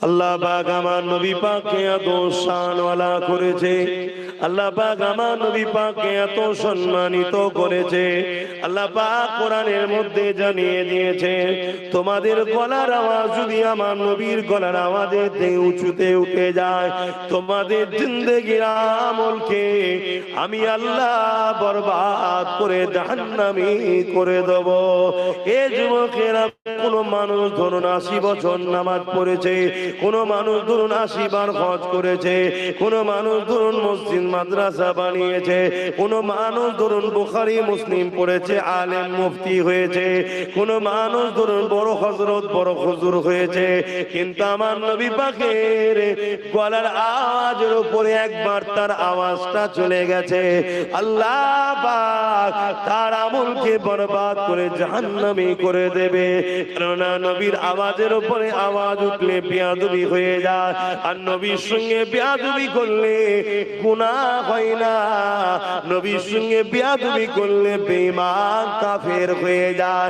আল্লাহ পাক আমার নবী পাককে এত শানওয়ালা করেছে, আল্লাহ পাক আমার নবী পাককে এত সম্মানিত করেছে। আল্লাহ পাক কোরআনের মধ্যে জানিয়ে দিয়েছে, তোমাদের গলার আওয়াজ যদি আমার নবীর গলার আওয়াজের থেকে উঁচুতে উঠে যায়, তোমাদের জিন্দেগির আমলকে আমি আল্লাহ বরবাদ করে জাহান্নামী করে দেব। এ যুবকেরা, কোন মানুষ ধরুন ৮০ বছর নামাজ পড়েছে, কোন মানুষ ধরুন ৮০ বার হজ করেছে, কোন মানুষ ধরুন মসজিদ মাদ্রাসা বানিয়েছে, কোন মানুষ ধরুন বুখারী মুসলিম পড়েছে, আলেম মুফতি হয়েছে, কোন মানুষ ধরুন বড় হযরত বড় হুজুর হয়েছে, কিন্তু আমার নবী পাকের গলার আওয়াজের উপরে একবার তার আওয়াজটা চলে গেছে, আল্লাহ পাক তার আমলকে বরবাদ করে জাহান্নামী করে দেবে। কেননা নবীর আওয়াজের উপরে আওয়াজ উঠলে বেয়াদবি হয়ে যায়, আর নবীর সঙ্গে বেয়াদবি করলে গুনাহ হয় না, নবীর সঙ্গে বেয়াদবি করলে বেঈমান কাফের হয়ে যায়।